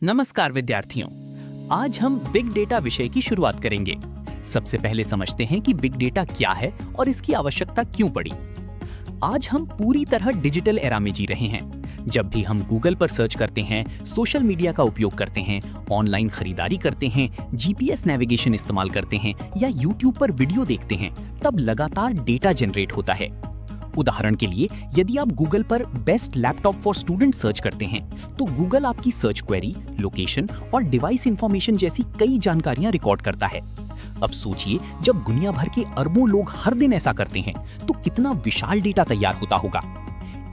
नमस्कार विद्यार्थियों, आज हम बिग डेटा विषय की शुरुआत करेंगे। सबसे पहले समझते हैं कि बिग डेटा क्या है और इसकी आवश्यकता क्यों पड़ी। आज हम पूरी तरह डिजिटल एरा में जी रहे हैं। जब भी हम गूगल पर सर्च करते हैं, सोशल मीडिया का उपयोग करते हैं, ऑनलाइन खरीदारी करते हैं, जीपीएस नेविगेशन इस्तेमाल करते हैं या यूट्यूब पर वीडियो देखते हैं, तब लगातार डेटा जनरेट होता है। उदाहरण के लिए, यदि आप गूगल पर best laptop for student search करते हैं, तो गूगल आपकी सर्च क्वेरी, लोकेशन और डिवाइस इंफॉर्मेशन जैसी कई जानकारियां रिकॉर्ड करता है। अब सोचिए, जब दुनिया भर के अरबों लोग हर दिन ऐसा करते हैं, तो कितना विशाल डेटा तैयार होता होगा।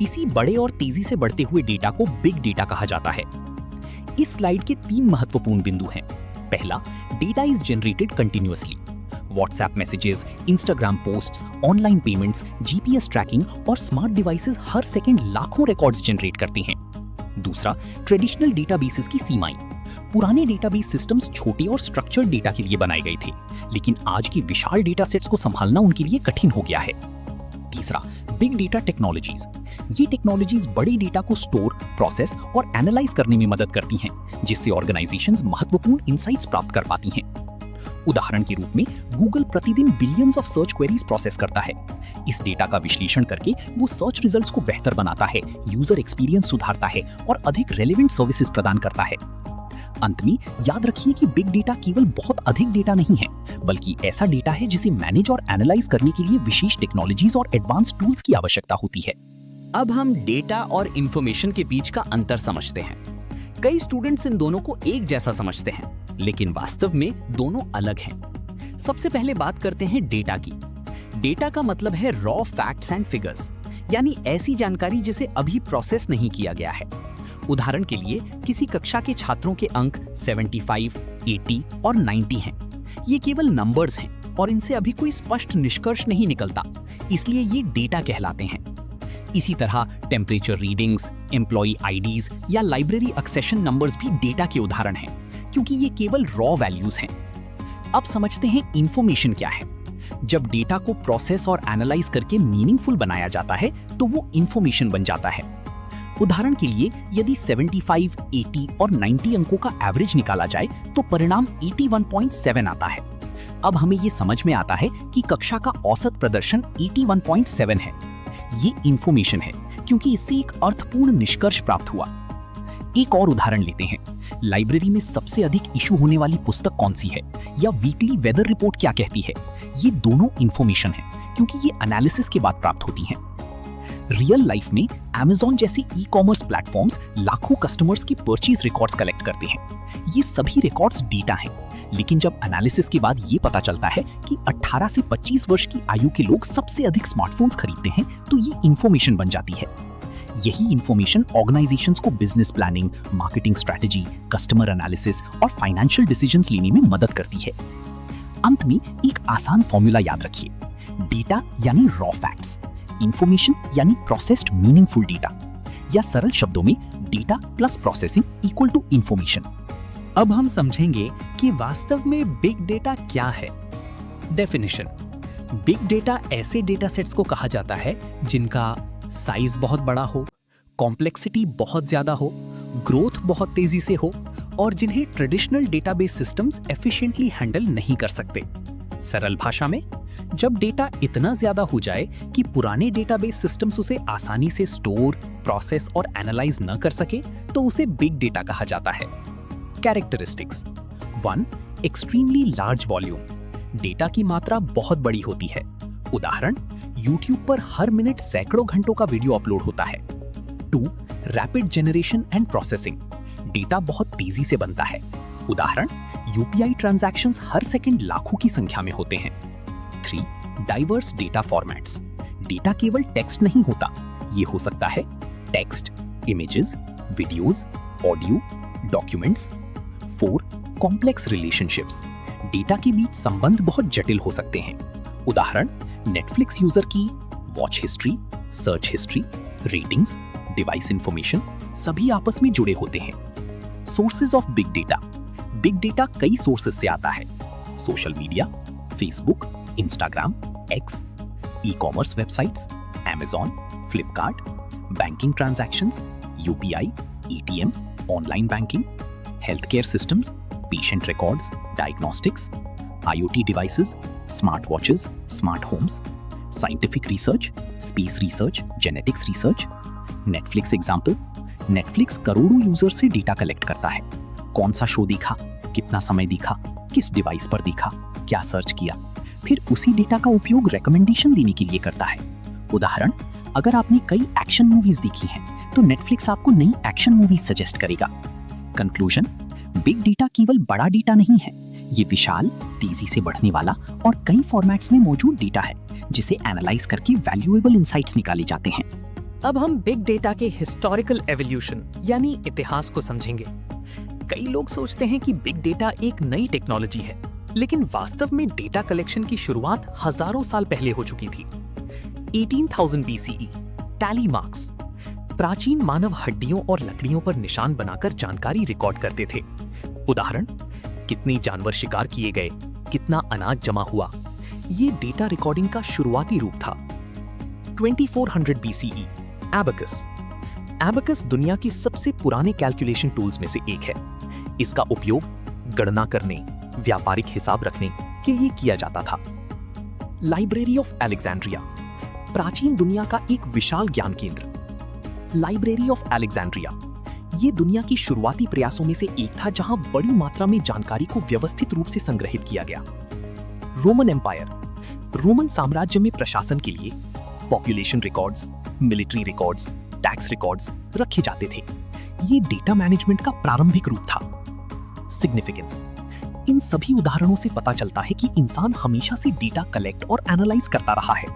इसी बड़े और तेजी से बढ़ते हुए डेटा को बिग डेटा कहा जाता है। इस स्लाइड के 3 महत्वपूर्ण बिंदु हैं। पहला, data is generated continuously. WhatsApp messages, Instagram posts, online payments, GPS tracking और स्मार्ट डिवाइसेस हर सेकंड लाखों रिकॉर्ड्स जनरेट करती हैं। दूसरा, ट्रेडिशनल डेटाबेसेस की सीमाएं। पुराने डेटाबेस सिस्टम्स छोटे और स्ट्रक्चर्ड डेटा के लिए बनाए गए थे, लेकिन आज की विशाल डेटा सेट्स को संभालना उनके लिए कठिन हो गया है। तीसरा, बिग डेटा टेक्नोलॉजीज। ये टेक्नोलॉजीज बड़े डेटा को स्टोर, प्रोसेस और एनालाइज करने में मदद करती हैं, जिससे ऑर्गेनाइजेशंस महत्वपूर्ण इनसाइट्स प्राप्त कर पाती हैं। उदाहरण के रूप में, गूगल प्रतिदिन billions of search queries process करता है। इस डेटा का विश्लेषण करके वो सर्च रिजल्ट्स को बेहतर बनाता है, यूजर एक्सपीरियंस सुधारता है और अधिक रेलेवेंट सर्विसेज प्रदान करता है। अंत में याद रखिए कि बिग डेटा केवल बहुत अधिक डेटा नहीं है, बल्कि ऐसा डेटा है जिसे मैनेज और एनालाइज करने के लिए विशेष टेक्नोलॉजीज और एडवांस टूल्स की आवश्यकता होती है। अब हम डेटा और इंफॉर्मेशन के बीच का अंतर समझते हैं। कई स्टूडेंट्स इन दोनों को एक जैसा समझते हैं, लेकिन वास्तव में दोनों अलग हैं। सबसे पहले बात करते हैं डेटा की। डेटा का मतलब है रॉ फैक्ट्स एंड फिगर्स, यानी ऐसी जानकारी जिसे अभी प्रोसेस नहीं किया गया है। उदाहरण के लिए, किसी कक्षा के छात्रों के अंक 75, 80 और 90 हैं। ये केवल नंबर्स हैं और इनसे अभी कोई स्पष्ट निष्कर्ष नहीं निकलता, इसलिए ये डेटा कहलाते हैं। इसी तरह टेम्परेचर रीडिंग्स, एम्प्लॉय आईडीज या लाइब्रेरी एक्सेशन नंबर्स भी डेटा के उदाहरण हैं, क्योंकि ये केवल रॉ वैल्यूज हैं। अब समझते हैं इंफॉर्मेशन क्या है। जब डेटा को प्रोसेस और एनालाइज करके मीनिंगफुल बनाया जाता है, तो वो इंफॉर्मेशन बन जाता है। उदाहरण के लिए, यदि 75, 80 और 90 अंकों का एवरेज निकाला जाए, तो परिणाम 81.7 आता है। अब हमें ये समझ में आता है कि कक्षा का औसत प्रदर्शन 81.7 है। ये इंफॉर्मेशन है, क्योंकि इससे एक अर्थपूर्ण निष्कर्ष प्राप्त हुआ। एक और उदाहरण लेते हैं। लाइब्रेरी में सबसे अधिक इशू होने वाली पुस्तक कौन सी है, या वीकली वेदर रिपोर्ट क्या कहती है। ये दोनों इंफॉर्मेशन है, क्योंकि ये एनालिसिस के बाद प्राप्त होती हैं। रियल लाइफ में Amazon जैसे ई-कॉमर्स प्लेटफॉर्म्स लाखों कस्टमर्स की परचेज रिकॉर्ड्स कलेक्ट करते हैं। ये सभी रिकॉर्ड्स डेटा हैं, लेकिन जब एनालिसिस के बाद ये पता चलता है कि 18 से 25 वर्ष की आयु के लोग सबसे अधिक स्मार्टफोन्स खरीदते हैं, तो ये इंफॉर्मेशन बन जाती है। यही इंफॉर्मेशन ऑर्गेनाइजेशंस को business planning, marketing strategy, customer analysis और फाइनेंशियल डिसीजंस लेने में मदद करती है। अंत में एक आसान फॉर्मूला याद रखिए। डेटा यानी रॉ फैक्ट्स, इंफॉर्मेशन यानी प्रोसेस्ड मीनिंगफुल डेटा, या सरल शब्दों में data plus processing equal to information. अब हम समझेंगे कि वास्तव में बिग डेटा क्या है। डेफिनेशन: बिग डेटा ऐसे डेटा सेट्स को कहा जाता है जिनका साइज बहुत बड़ा हो, कॉम्प्लेक्सिटी बहुत ज्यादा हो, ग्रोथ बहुत तेजी से हो और जिन्हें traditional database systems efficiently handle नहीं कर सकते। सरल भाषा में, जब डेटा इतना ज्यादा हो जाए कि पुराने डेटाबेस सिस्टम्स उसे आसानी से स्टोर, प्रोसेस और एनालाइज न कर सके, तो उसे बिग डेटा कहा जाता है। Characteristics: 1. Extremely large volume. Data की मात्रा बहुत बड़ी होती है। उदाहरण, YouTube पर हर मिनट सैकड़ों घंटों का वीडियो अपलोड होता है। 2. Rapid generation and processing. Data बहुत तेजी से बनता है। उदाहरण, UPI ट्रांजैक्शंस हर सेकंड लाखों की संख्या में होते हैं। 3. Diverse data formats. डेटा केवल टेक्स्ट नहीं होता, ये हो सकता है text, images, videos, audio, documents. 4. Complex relationships. Data के बीच संबंध बहुत जटिल हो सकते हैं। उदाहरण, नेटफ्लिक्स यूजर की watch history, search history, ratings, device information सभी आपस में जुड़े होते हैं। Sources of big data. Big data कई सोर्सेज से आता है। Social media, Facebook, Instagram, X, e-commerce websites, Amazon, Flipkart, banking transactions, UPI, ATM, online banking, health care systems, patient records, diagnostics, IoT devices, smart watches, smart homes, scientific research, space research, genetics research. Netflix example, Netflix करोड़ों user से data collect करता है। कौन सा show देखा, कितना समय देखा, किस डिवाइस पर देखा, क्या सर्च किया, फिर उसी डेटा का उपयोग रिकमेंडेशन देने के लिए करता है। उदाहरण, अगर आपने कई एक्शन मूवीज देखी हैं, तो नेटफ्लिक्स आपको नई एक्शन मूवीज सजेस्ट करेगा। कंक्लूजन, बिग डेटा केवल बड़ा डेटा नहीं है, ये विशाल, तेजी से बढ़ने वाला और कई फॉर्मेट्स में मौजूद डेटा है, जिसे एनालाइज करके वैल्यूएबल इंसाइट्स निकाले जाते हैं। अब हम बिग डेटा के हिस्टोरिकल एवोल्यूशन यानी इतिहास को समझेंगे। कई लोग सोचते हैं कि बिग डेटा एक नई टेक्नोलॉजी है, लेकिन वास्तव में डेटा कलेक्शन की शुरुआत हजारों साल पहले हो चुकी थी। 18,000 BCE, टैली मार्क्स प्राचीन मानव हड्डियों और लकड़ियों पर निशान बनाकर जानकारी रिकॉर्ड करते थे। उदाहरण, कितने जानवर शिकार किए गए, कितना अनाज जमा हुआ, ये डेटा रिकॉर्डिंग का शुरुआती रूप था। 2400 BCE, एबेकस एबेकस दुनिया की सबसे पुराने कैलकुलेशन टूल्स में से एक है। इसका उपयोग गणना करने, व्यापारिक हिसाब रखने के लिए किया जाता था। लाइब्रेरी ऑफ अलेक्जेंड्रिया, प्राचीन दुनिया का एक विशाल ज्ञान केंद्र। लाइब्रेरी ऑफ अलेक्जेंड्रिया ये दुनिया की शुरुआती प्रयासों में से एक था, जहां बड़ी मात्रा में जानकारी को व्यवस्थित रूप से संग्रहित किया गया। रोमन एम्पायर, रोमन साम्राज्य में प्रशासन के लिए population records, military records, tax records रखे जाते थे। ये डेटा मैनेजमेंट का प्रारंभिक रूप था। सिग्निफिकेंस, इन सभी उदाहरणों से पता चलता है कि इंसान हमेशा से डेटा कलेक्ट और एनालाइज करता रहा है,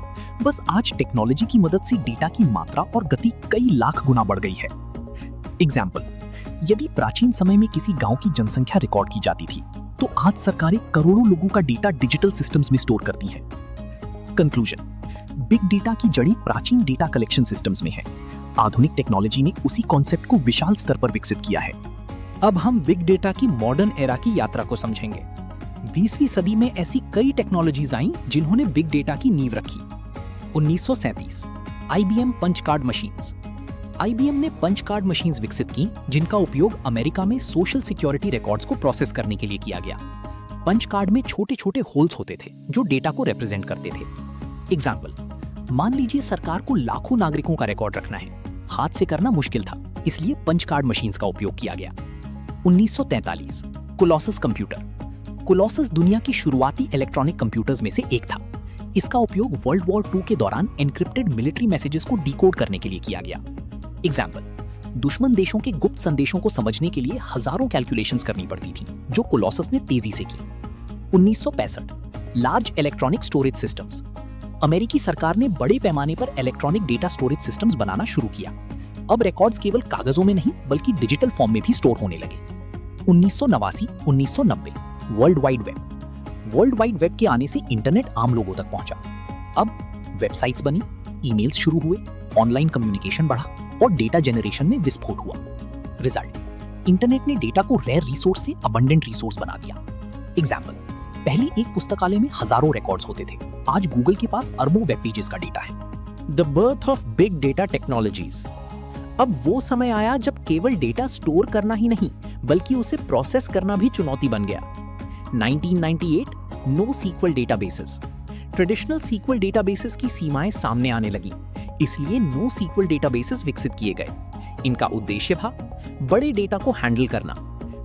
बस आज टेक्नोलॉजी की मदद से डेटा की मात्रा और गति कई लाख गुना बढ़ गई है। एग्जाम्पल, यदि प्राचीन समय में किसी गांव की जनसंख्या रिकॉर्ड की जाती थी, तो आज सरकारें करोड़ों लोगों का डेटा डिजिटल सिस्टम्स में स्टोर करती हैं। कंक्लूजन, बिग डेटा की जड़ी प्राचीन डेटा कलेक्शन सिस्टम्स में है। आधुनिक टेक्नोलॉजी ने उसी कॉन्सेप्ट को विशाल स्तर पर विकसित किया है। अब हम बिग डेटा की मॉडर्न एरा की यात्रा को समझेंगे। 20वीं सदी में ऐसी कई टेक्नोलॉजीज आईं जिन्होंने बिग डेटा की नींव रखी। 1937, IBM punch card machines. IBM ने पंच कार्ड मशीन्स विकसित की, जिनका उपयोग अमेरिका में सोशल सिक्योरिटी रिकॉर्ड्स को प्रोसेस करने के लिए किया गया। पंच कार्ड में छोटे छोटे होल्स होते थे जो डेटा को रिप्रेजेंट करते थे। एग्जाम्पल, मान लीजिए सरकार को लाखों नागरिकों का रिकॉर्ड रखना है। हाथ से करना मुश्किल था, इसलिए पंच कार्ड मशीन्स का उपयोग किया गया। 1943, कोलोसस कंप्यूटर। कोलोसस दुनिया की शुरुआती इलेक्ट्रॉनिक कंप्यूटर्स में से एक था। इसका उपयोग वर्ल्ड वॉर 2 के दौरान एन्क्रिप्टेड मिलिट्री मैसेजेस को डिकोड करने के लिए किया गया। एग्जाम्पल, दुश्मन देशों के गुप्त संदेशों को समझने के लिए हजारों कैलकुलेशंस करनी पड़ती थी, जो कोलोसस ने तेजी से की। 1965, लार्ज इलेक्ट्रॉनिक स्टोरेज सिस्टम्स। अमेरिकी सरकार ने बड़े पैमाने पर इलेक्ट्रॉनिक डेटा स्टोरेज सिस्टम्स बनाना शुरू किया। अब रिकॉर्ड्स केवल कागजों में नहीं, बल्कि डिजिटल फॉर्म में भी स्टोर होने लगे। 1989-1990, world wide web. World wide web के आने से इंटरनेट आम लोगों तक पहुंचा। अब वेबसाइट्स बनी, ईमेल्स शुरू हुए, ऑनलाइन कम्युनिकेशन बढ़ा और डेटा जनरेशन में विस्फोट हुआ। रिजल्ट, इंटरनेट ने डेटा को रेयर रिसोर्स से अबंडेंट रिसोर्स बना दिया। एग्जाम्पल, पहले एक पुस्तकालय में हजारों रिकॉर्ड्स होते थे, आज गूगल के पास अरबों वेब पेजेस का डेटा है। The birth of big data technologies. अब वो समय आया जब केवल डेटा स्टोर करना ही नहीं, बल्कि उसे प्रोसेस करना भी चुनौती बन गया। 1998, no SQL databases. Traditional SQL databases की सीमाएं सामने आने लगी, इसलिए नो सीक्वल डेटाबेसेस विकसित किए गए। इनका उद्देश्य था बड़े डेटा को हैंडल करना,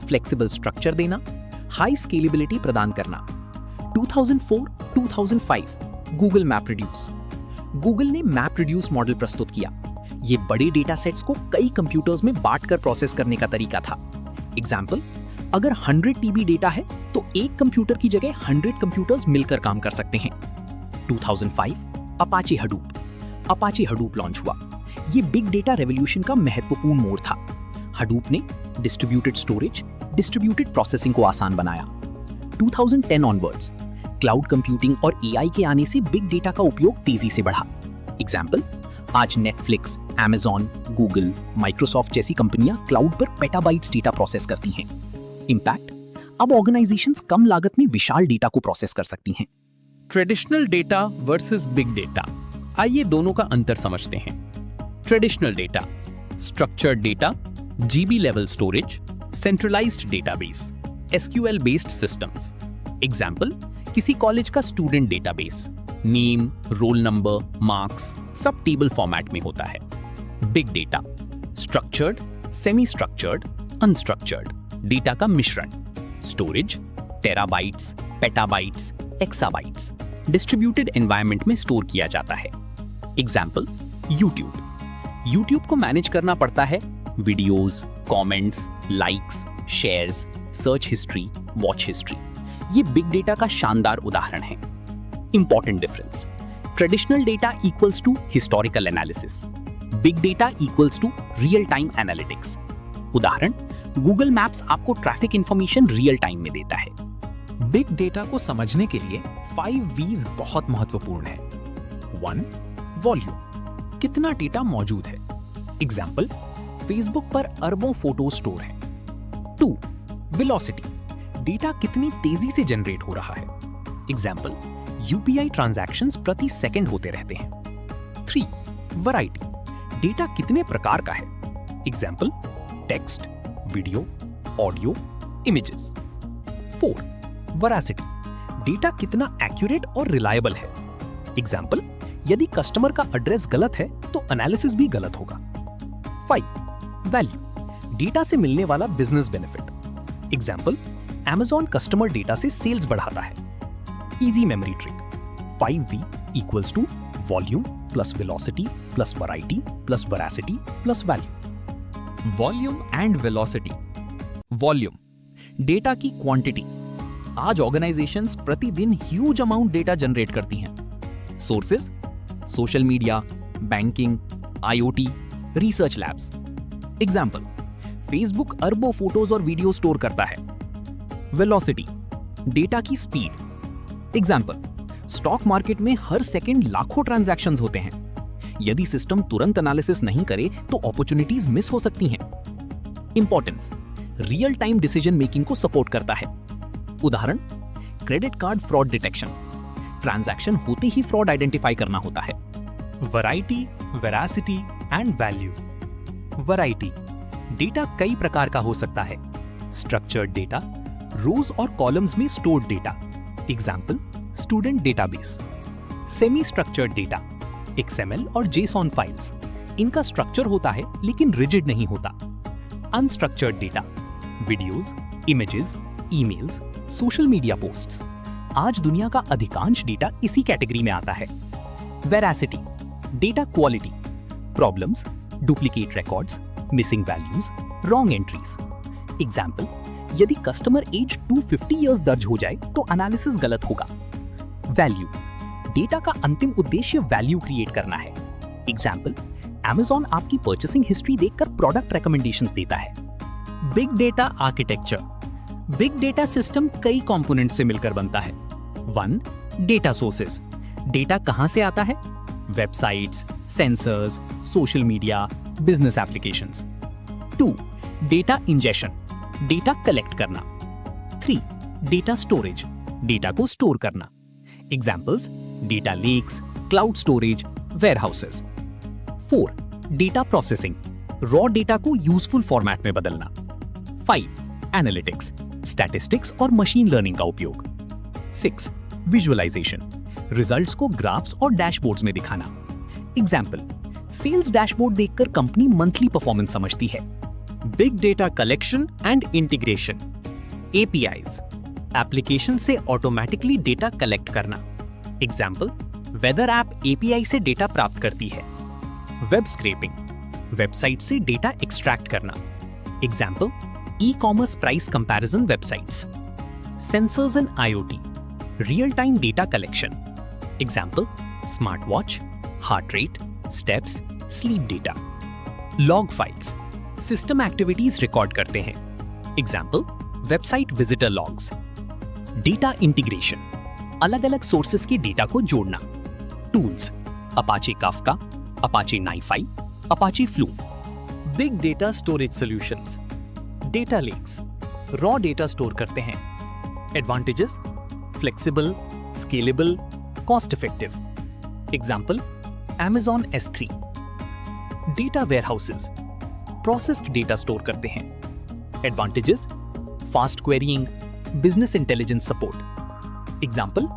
फ्लेक्सिबल स्ट्रक्चर देना, हाई स्केलेबिलिटी प्रदान करना। 2004-2005, गूगल मैप रिड्यूस। गूगल ने मैप रिड्यूस मॉडल प्रस्तुत किया। ये बड़े डेटा सेट्स को कई कंप्यूटर्स में बांटकर प्रोसेस करने का तरीका था। एग्जाम्पल, अगर 100 TB डेटा है तो एक कंप्यूटर की जगह 100 कंप्यूटर्स मिलकर काम कर सकते हैं। 2005, Apache Hadoop. Apache Hadoop launch हुआ। ये बिग डेटा रेवोल्यूशन का महत्वपूर्ण मोड़ था। हडूप ने डिस्ट्रीब्यूटेड स्टोरेज, डिस्ट्रीब्यूटेड प्रोसेसिंग को आसान बनाया। 2010 ऑनवर्ड्स, क्लाउड कंप्यूटिंग और AI के आने से बिग डेटा का उपयोग तेजी से बढ़ा। एग्जाम्पल, आज नेटफ्लिक्स, Amazon, गूगल, माइक्रोसॉफ्ट जैसी कंपनियां क्लाउड पर पेटाबाइट्स डेटा प्रोसेस करती हैं। इंपैक्ट, अब ऑर्गेनाइजेशंस कम लागत में विशाल डेटा को प्रोसेस कर सकती हैं। Traditional data versus big data, आइए दोनों का अंतर समझते हैं। Traditional data, structured data, GB level storage, centralised database, SQL based systems. Example, किसी कॉलेज का student database, name, roll number, marks सब टेबल फॉर्मेट में होता है। Big data, structured, semi structured, unstructured data का मिश्रण। Storage, terabytes, petabytes, exabytes distributed environment में store किया जाता है। एग्जाम्पल, यूट्यूब को मैनेज करना पड़ता है videos, comments, likes, shares, search history, watch history. ये बिग डेटा का शानदार उदाहरण है। Important difference, traditional data equals to historical analysis, big data equals to real time analytics. उदाहरण, गूगल मैप्स आपको ट्रैफिक इंफॉर्मेशन रियल टाइम में देता है। बिग डेटा को समझने के लिए 5 V's बहुत महत्वपूर्ण है। 1. वॉल्यूम, कितना डेटा मौजूद है। एग्जाम्पल, फेसबुक पर अरबों फोटो स्टोर हैं। 2. वेलोसिटी, डेटा कितनी तेजी से जनरेट हो रहा है। एग्जाम्पल, UPI ट्रांजैक्शंस प्रति सेकंड होते रहते हैं। 3. वैरायटी, डेटा कितने प्रकार का है। Example, text, video, audio, images. 4. Veracity, data कितना एक्यूरेट और रिलायबल है। एग्जाम्पल, यदि कस्टमर का एड्रेस गलत है तो एनालिसिस भी गलत होगा। 5. वैल्यू, डेटा से मिलने वाला business benefit. Example, Amazon customer data से सेल्स बढ़ाता है। Easy memory trick, 5V equals to volume plus velocity plus variety plus veracity plus value. Volume and velocity. Volume, data की क्वांटिटी। आज ऑर्गेनाइजेशंस प्रतिदिन huge amount data generate करती हैं। Sources, social media, banking, IoT, research labs. Example, Facebook अरबों photos और video store करता है। Velocity, data की स्पीड। एग्जाम्पल, स्टॉक मार्केट में हर सेकंड लाखों ट्रांजैक्शंस होते हैं। यदि सिस्टम तुरंत एनालिसिस नहीं करे तो अपॉर्चुनिटीज मिस हो सकती हैं। Importance, real time decision making को सपोर्ट करता है। उदाहरण, credit card fraud detection, transaction होते ही फ्रॉड आइडेंटिफाई करना होता है। Variety, veracity and value. Variety, data कई प्रकार का हो सकता है। स्ट्रक्चर्ड डेटा, रोज और कॉलम्स में stored data. Example, student database. Semi structured data, XML और JSON फाइल्स। इनका स्ट्रक्चर होता है लेकिन रिजिड नहीं होता। Unstructured data, videos, images, emails, social media posts. आज दुनिया का अधिकांश डेटा इसी कैटेगरी में आता है। Veracity, data quality, problems, duplicate records, missing values, wrong entries. Example, यदि कस्टमर एज 250 इयर्स दर्ज हो जाए तो एनालिसिस गलत होगा। वैल्यू, डेटा का अंतिम उद्देश्य वैल्यू क्रिएट करना है। एग्जाम्पल, Amazon आपकी परचेसिंग हिस्ट्री देखकर प्रोडक्ट रिकमेंडेशंस देता है। Big data architecture, big data system कई कंपोनेंट से मिलकर बनता है। 1. डेटा सोर्सेज, डेटा कहां से आता है। Websites, sensors, social media, business applications. 2. Data ingestion, data collect करना। 3. डेटा स्टोरेज, डेटा को स्टोर करना। Examples, data lakes, cloud storage, warehouses. 4. Data processing, raw data को यूजफुल फॉर्मेट में बदलना। 5. एनालिटिक्स, स्टैटिस्टिक्स और मशीन लर्निंग का उपयोग। 6. विजुअलाइजेशन, रिजल्ट्स को ग्राफ्स और डैशबोर्ड्स में दिखाना। एग्जाम्पल, सेल्स डैशबोर्ड देखकर कंपनी मंथली परफॉर्मेंस समझती है। Big data collection and integration, APIs, application से ऑटोमेटिकली डेटा कलेक्ट करना। एग्जाम्पल, वेदर ऐप API से डेटा प्राप्त करती है। वेब स्क्रैपिंग, वेबसाइट से डेटा एक्सट्रैक्ट करना। Example, ecommerce price comparison websites. Sensors and IoT, real time data collection. Example, smart watch, heart rate, steps, sleep data. Log files, system activities record करते हैं। Example, website visitor logs. Data integration, अलग अलग sources के data को जोड़ना। Tools, Apache Kafka, Apache NiFi, Apache flume. Big data storage solutions, data lakes, raw data store करते हैं। Advantages, flexible, scalable, cost effective. Example, Amazon S3। Data warehouses, processed data store करते हैं। Advantages: fast querying, business intelligence support. Example: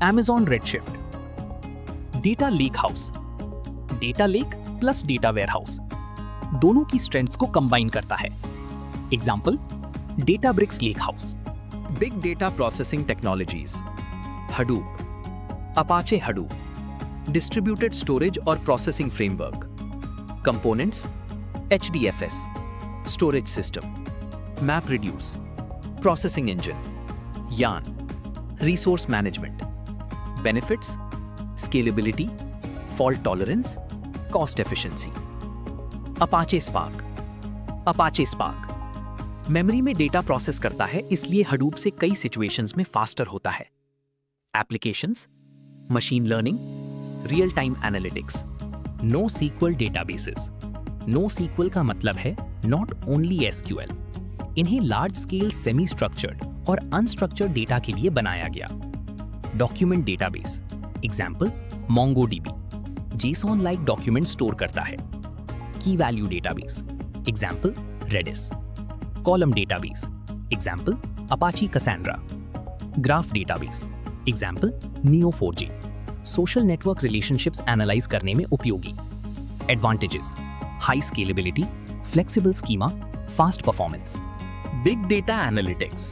Amazon Redshift. Data lake house, data lake plus data warehouse, दोनों की strengths को combine करता है. Example: Databricks Lakehouse. Big data processing technologies. Hadoop, Apache Hadoop, distributed storage or processing framework. Components: HDFS, storage system. MapReduce, processing engine. Yarn, resource management. Benefits: scalability, fault tolerance, cost efficiency. Apache Spark, Apache Spark memory में data process करता है, इसलिए Hadoop से कई situations में faster होता है. Applications: machine learning, real time analytics. No SQL databases. No SQL का मतलब है नॉट ओनली एसक्यूएल. इन्हें लार्ज स्केल सेमी स्ट्रक्चर्ड और अनस्ट्रक्चर्ड डेटा के लिए बनाया गया. Document database. Example: MongoDB, JSON like document store करता है. Key value database. Example: Redis. Column database. Example: Apache Cassandra. Graph database. Example: Neo4j. Social network relationships analyze करने में उपयोगी. Advantages: high scalability, flexible schema, fast performance. Big data analytics.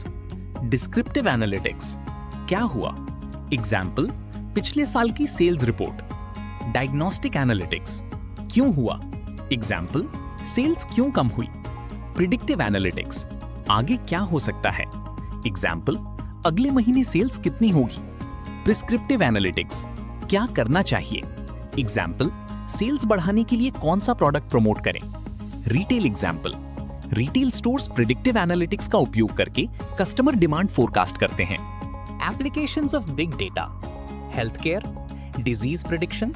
Descriptive analytics. क्या हुआ? Example: पिछले साल की sales report. Diagnostic analytics. क्यों हुआ? Example: सेल्स क्यों कम हुई? Predictive analytics. आगे क्या हो सकता है? एग्जाम्पल: अगले महीने सेल्स कितनी होगी? Prescriptive analytics. क्या करना चाहिए? एग्जाम्पल: सेल्स बढ़ाने के लिए कौन सा प्रोडक्ट प्रमोट करें? Retail example: retail stores predictive analytics का उपयोग करके कस्टमर डिमांड फोरकास्ट करते हैं. Applications of big data: health care, disease prediction,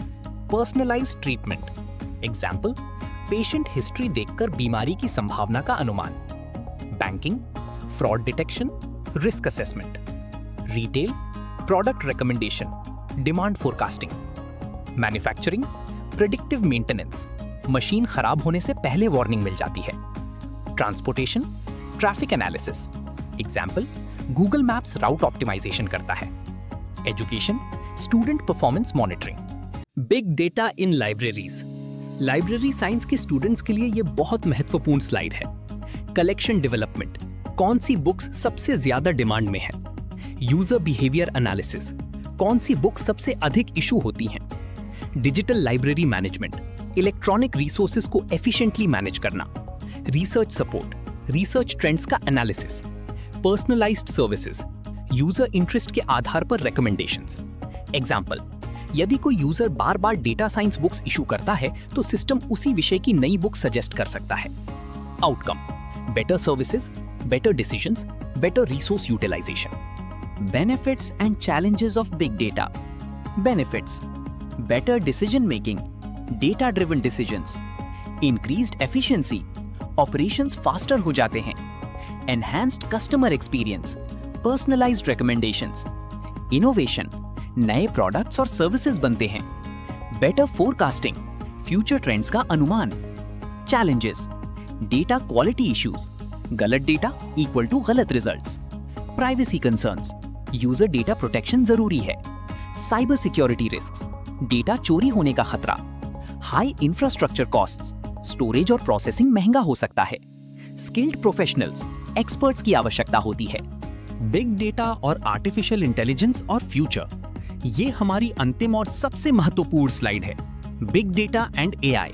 personalised treatment. Example: patient history देखकर बीमारी की संभावना का अनुमान. Banking: fraud detection, risk assessment. Retail: product recommendation, demand forecasting. Manufacturing: predictive maintenance, machine खराब होने से पहले वार्निंग मिल जाती है. Transportation: traffic analysis. Example: Google Maps route optimisation करता है. Education: student performance monitoring. Big data in libraries. Library science के स्टूडेंट्स के लिए यह बहुत महत्वपूर्ण स्लाइड है. कलेक्शन डेवलपमेंट: कौन सी बुक्स सबसे ज्यादा डिमांड में है? यूजर बिहेवियर एनालिसिस: कौन सी बुक्स सबसे अधिक इशू होती हैं? Digital library management: electronic resources को एफिशिएंटली मैनेज करना. रिसर्च सपोर्ट: रिसर्च ट्रेंड्स का analysis. Personalised services: user interest के आधार पर रिकमेंडेशंस. एग्जाम्पल: यदि कोई यूजर बार बार डेटा साइंस बुक्स इशू करता है तो सिस्टम उसी विषय की नई बुक सजेस्ट कर सकता है. Outcome: better services, better decisions, better resource utilisation. Benefits and challenges of big data. Benefits: better decision making, data driven decisions, increased efficiency, operations faster हो जाते हैं, enhanced customer experience, personalised recommendations. Innovation: नए products और services बनते हैं. Better forecasting: future trends का अनुमान. Challenges: data quality issues, गलत डेटा इक्वल टू गलत results. Privacy concerns: user data protection जरूरी है. साइबर सिक्योरिटी रिस्क्स: डेटा चोरी होने का खतरा. हाई इंफ्रास्ट्रक्चर कॉस्ट्स: स्टोरेज और प्रोसेसिंग महंगा हो सकता है. स्किल्ड प्रोफेशनल्स: एक्सपर्ट्स की आवश्यकता होती है. बिग डेटा और आर्टिफिशियल इंटेलिजेंस और फ्यूचर, ये हमारी अंतिम और सबसे महत्वपूर्ण स्लाइड है. Big data and AI.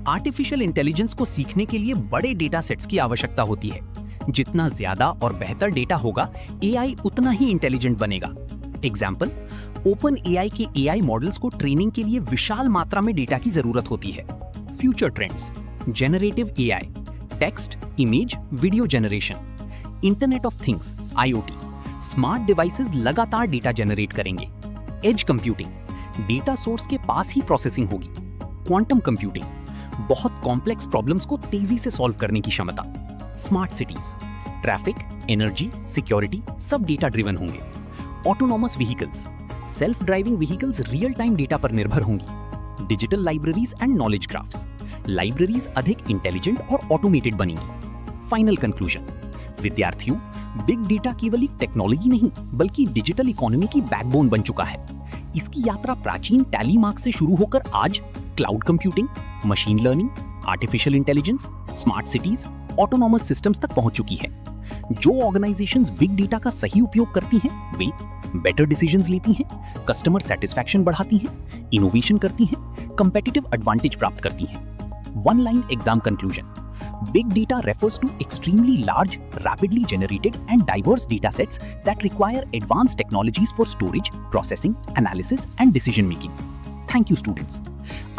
Artificial intelligence को सीखने के लिए बड़े डेटा सेट्स की आवश्यकता होती है. जितना ज्यादा और बेहतर डेटा होगा, एआई उतना ही इंटेलिजेंट बनेगा. एग्जाम्पल: ओपन एआई के एआई मॉडल्स को ट्रेनिंग के लिए विशाल मात्रा में डेटा की जरूरत होती है. Future trends: generative AI, text, image, video generation. Internet of things, IoT. Smart devices लगातार डेटा जनरेट करेंगे. एज कंप्यूटिंग: डेटा सोर्स के पास ही प्रोसेसिंग होगी. क्वांटम कंप्यूटिंग: बहुत कॉम्प्लेक्स प्रॉब्लम्स को तेजी से सॉल्व करने की क्षमता. Smart cities: traffic, energy, security सब डेटा ड्रिवन होंगे. Autonomous vehicles: self driving vehicles real time data पर निर्भर होंगी. Digital libraries and knowledge graphs: libraries अधिक इंटेलिजेंट और ऑटोमेटेड बनेंगी. Final conclusion. विद्यार्थियों, बिग डेटा केवल एक टेक्नोलॉजी नहीं बल्कि डिजिटल इकोनॉमी की बैकबोन बन चुका है। इसकी यात्रा प्राचीन टैली मार्क से शुरू होकर आज cloud computing, machine learning, artificial intelligence, smart cities, autonomous systems तक पहुंच चुकी है। जो ऑर्गेनाइजेशंस बिग डेटा का सही उपयोग करती हैं, वे बेटर डिसीजंस लेती हैं, कस्टमर सेटिस्फैक्शन बढ़ाती हैं, इनोवेशन करती हैं, कंपेटिटिव एडवांटेज प्राप्त करती हैं। One line exam conclusion: Big data refers to extremely large, rapidly generated and diverse data sets that require advanced technologies for storage, processing, analysis and decision making. Thank you students.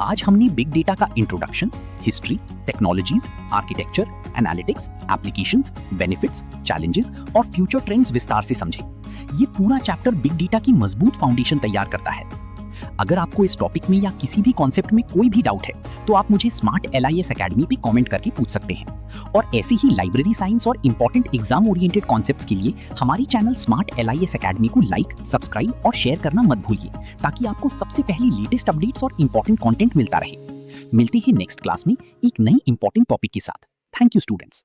आज हमने big data का introduction, history, technologies, architecture, analytics, applications, benefits, challenges और future trends विस्तार से समझे। ये पूरा chapter big data की मजबूत फाउंडेशन तैयार करता है। अगर आपको इस टॉपिक में या किसी भी कॉन्सेप्ट में कोई भी डाउट है तो आप मुझे स्मार्ट LIS अकेडमी पे कमेंट करके पूछ सकते हैं। और ऐसी ही लाइब्रेरी साइंस और इंपॉर्टेंट एग्जाम ओरिएंटेड कॉन्सेप्ट्स के लिए हमारी चैनल स्मार्ट LIS अकेडमी को लाइक, सब्सक्राइब और शेयर करना मत भूलिए, ताकि आपको सबसे पहले लेटेस्ट अपडेट्स और इंपॉर्टेंट कंटेंट मिलता रहे। मिलते हैं नेक्स्ट क्लास में एक नई इंपॉर्टेंट टॉपिक के साथ। Thank you students.